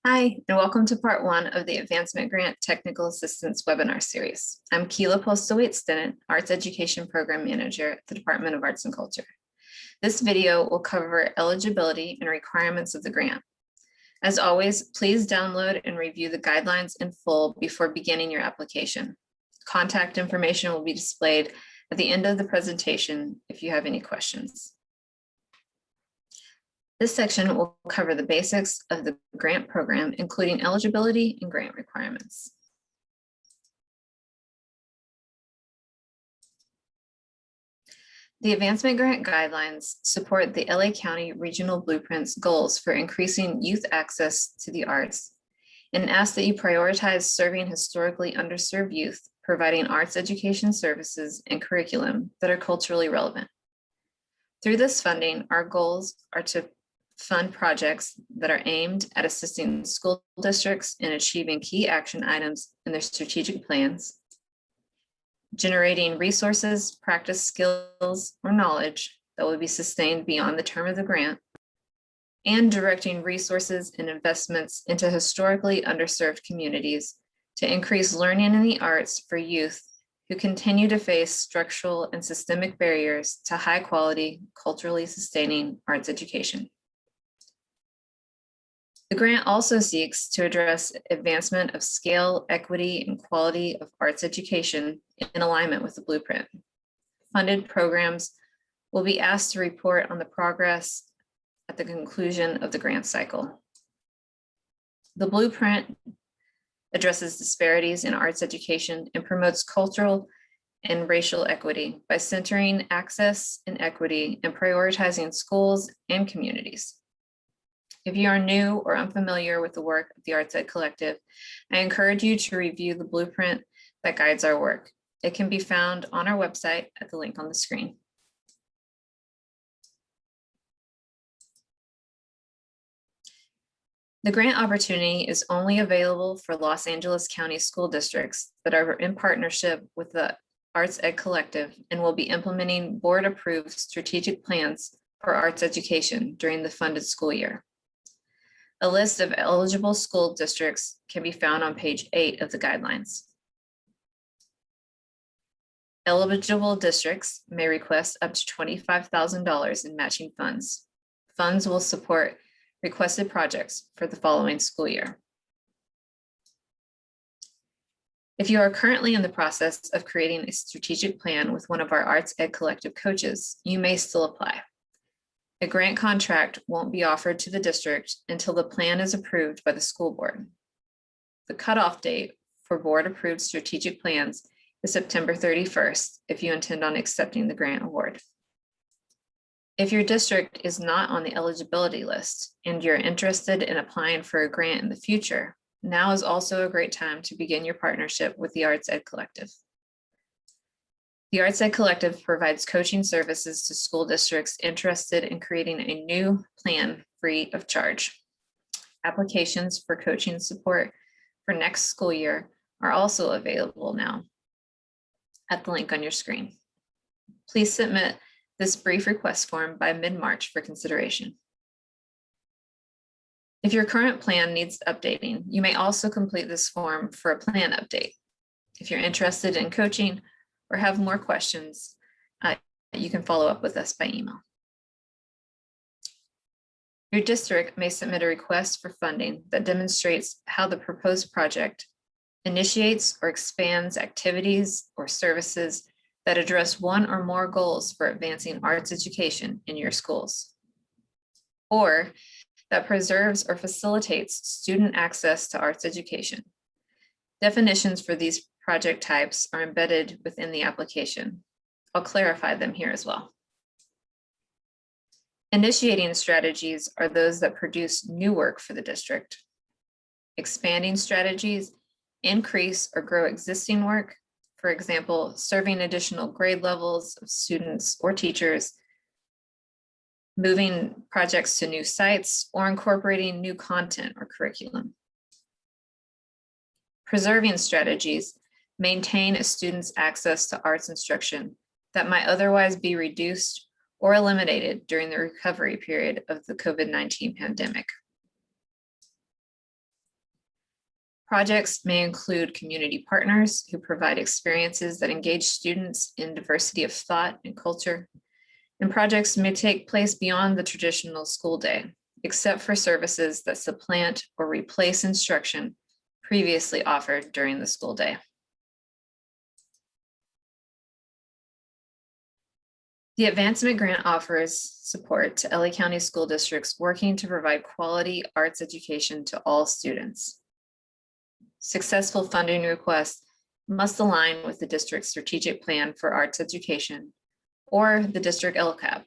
Hi, and welcome to part one of the Advancement Grant Technical Assistance webinar series. I'm Keela Postlewaite-Stinnett, Arts Education Program Manager at the Department of Arts and Culture. This video will cover eligibility and requirements of the grant. As always, please download and review the guidelines in full before beginning your application. Contact information will be displayed at the end of the presentation if you have any questions. This section will cover the basics of the grant program, including eligibility and grant requirements. The Advancement Grant Guidelines support the LA County Regional Blueprint's goals for increasing youth access to the arts and ask that you prioritize serving historically underserved youth, providing arts education services and curriculum that are culturally relevant. Through this funding, our goals are to fund projects that are aimed at assisting school districts in achieving key action items in their strategic plans, generating resources, practice skills, or knowledge that will be sustained beyond the term of the grant, and directing resources and investments into historically underserved communities to increase learning in the arts for youth who continue to face structural and systemic barriers to high quality, culturally sustaining arts education. The grant also seeks to address advancement of scale, equity, and quality of arts education in alignment with the blueprint. Funded programs will be asked to report on the progress at the conclusion of the grant cycle. The blueprint addresses disparities in arts education and promotes cultural and racial equity by centering access and equity and prioritizing schools and communities. If you are new or unfamiliar with the work of the Arts Ed Collective, I encourage you to review the blueprint that guides our work. It can be found on our website at the link on the screen. The grant opportunity is only available for Los Angeles County school districts that are in partnership with the Arts Ed Collective and will be implementing board-approved strategic plans for arts education during the funded school year. A list of eligible school districts can be found on page 8 of the guidelines. Eligible districts may request up to $25,000 in matching funds. Funds will support requested projects for the following school year. If you are currently in the process of creating a strategic plan with one of our Arts Ed Collective coaches, you may still apply. A grant contract won't be offered to the district until the plan is approved by the school board. The cutoff date for board-approved strategic plans is September 31st if you intend on accepting the grant award. If your district is not on the eligibility list and you're interested in applying for a grant in the future, now is also a great time to begin your partnership with the Arts Ed Collective. The Arts Ed Collective provides coaching services to school districts interested in creating a new plan free of charge. Applications for coaching support for next school year are also available now at the link on your screen. Please submit this brief request form by mid-March for consideration. If your current plan needs updating, you may also complete this form for a plan update. If you're interested in coaching or have more questions, you can follow up with us by email. Your district may submit a request for funding that demonstrates how the proposed project initiates or expands activities or services that address one or more goals for advancing arts education in your schools, or that preserves or facilitates student access to arts education. Definitions for these project types are embedded within the application. I'll clarify them here as well. Initiating strategies are those that produce new work for the district. Expanding strategies increase or grow existing work. For example, serving additional grade levels of students or teachers, moving projects to new sites, or incorporating new content or curriculum. Preserving strategies maintain a student's access to arts instruction that might otherwise be reduced or eliminated during the recovery period of the COVID-19 pandemic. Projects may include community partners who provide experiences that engage students in diversity of thought and culture. And projects may take place beyond the traditional school day, except for services that supplant or replace instruction previously offered during the school day. The advancement grant offers support to LA County school districts working to provide quality arts education to all students. Successful funding requests must align with the district's strategic plan for arts education or the district LCAP,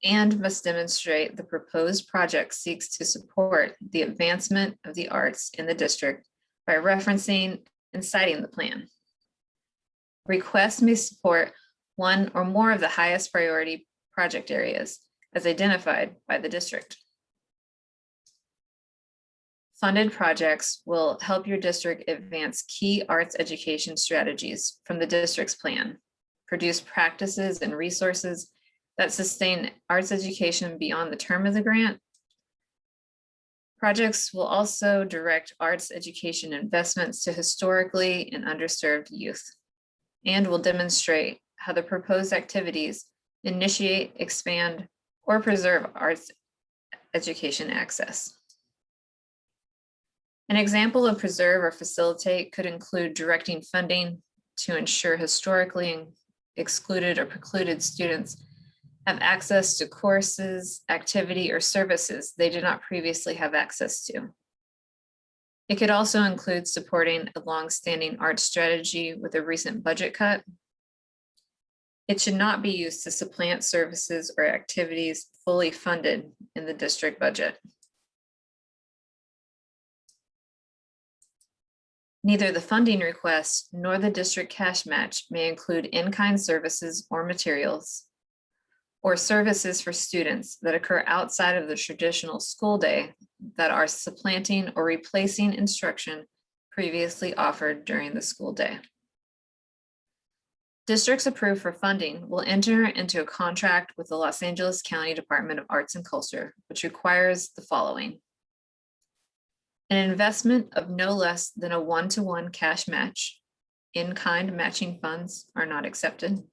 and must demonstrate the proposed project seeks to support the advancement of the arts in the district by referencing and citing the plan. Requests may support one or more of the highest priority project areas as identified by the district. Funded projects will help your district advance key arts education strategies from the district's plan, produce practices and resources that sustain arts education beyond the term of the grant. Projects will also direct arts education investments to historically and underserved youth, and will demonstrate how the proposed activities initiate, expand, or preserve arts education access. An example of preserve or facilitate could include directing funding to ensure historically excluded or precluded students have access to courses, activity, or services they did not previously have access to. It could also include supporting a longstanding art strategy with a recent budget cut. It should not be used to supplant services or activities fully funded in the district budget. Neither the funding request nor the district cash match may include in-kind services or materials, or services for students that occur outside of the traditional school day that are supplanting or replacing instruction previously offered during the school day. Districts approved for funding will enter into a contract with the Los Angeles County Department of Arts and Culture, which requires the following: an investment of no less than a 1-to-1 cash match. In-kind matching funds are not accepted.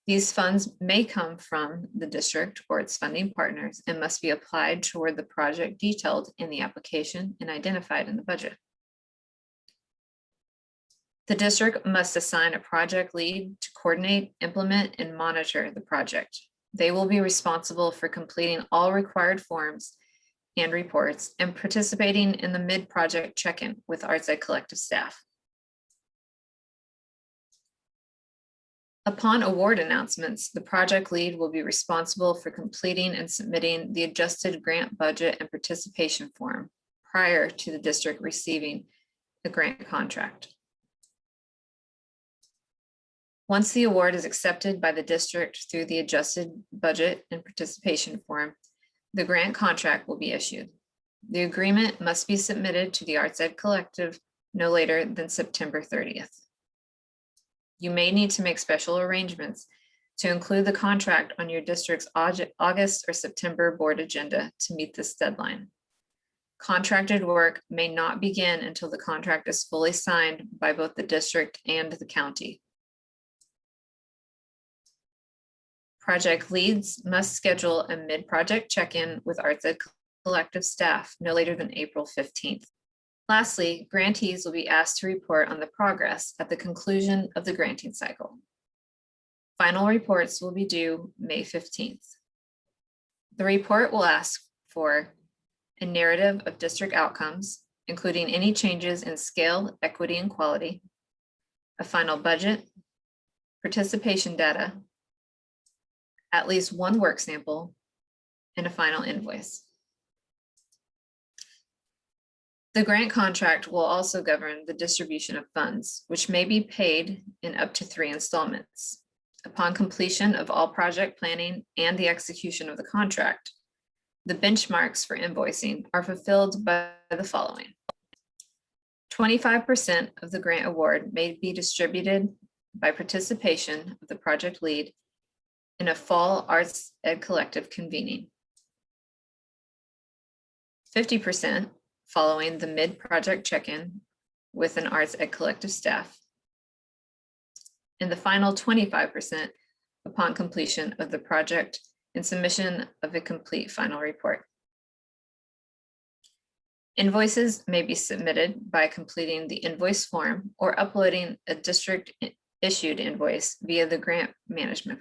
These funds may come from the district or its funding partners and must be applied toward the project detailed in the application and identified in the budget. The district must assign a project lead to coordinate, implement, and monitor the project. They will be responsible for completing all required forms and reports and participating in the mid-project check-in with Arts Ed Collective staff. Upon award announcements, the project lead will be responsible for completing and submitting the adjusted grant budget and participation form prior to the district receiving the grant contract. Once the award is accepted by the district through the adjusted budget and participation form, the grant contract will be issued. The agreement must be submitted to the Arts Ed Collective no later than September 30th. You may need to make special arrangements to include the contract on your district's August or September board agenda to meet this deadline. Contracted work may not begin until the contract is fully signed by both the district and the county. Project leads must schedule a mid-project check-in with Arts Ed Collective staff no later than April 15th. Lastly, grantees will be asked to report on the progress at the conclusion of the granting cycle. Final reports will be due May 15th. The report will ask for a narrative of district outcomes, including any changes in scale, equity, and quality, a final budget, participation data, at least one work sample, and a final invoice. The grant contract will also govern the distribution of funds, which may be paid in up to 3 installments. Upon completion of all project planning and the execution of the contract, the benchmarks for invoicing are fulfilled by the following. 25% of the grant award may be distributed by participation of the project lead in a fall Arts Ed Collective convening. 50% following the mid-project check-in with an Arts Ed Collective staff, and the final 25% upon completion of the project and submission of a complete final report. Invoices may be submitted by completing the invoice form or uploading a district issued invoice via the grant management.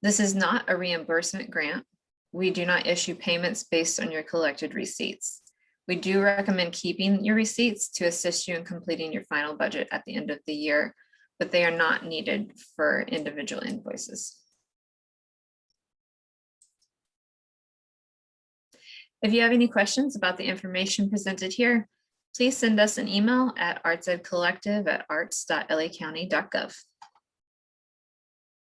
This is not a reimbursement grant. We do not issue payments based on your collected receipts. We do recommend keeping your receipts to assist you in completing your final budget at the end of the year, but they are not needed for individual invoices. If you have any questions about the information presented here, please send us an email at artsedcollective@arts.lacounty.gov.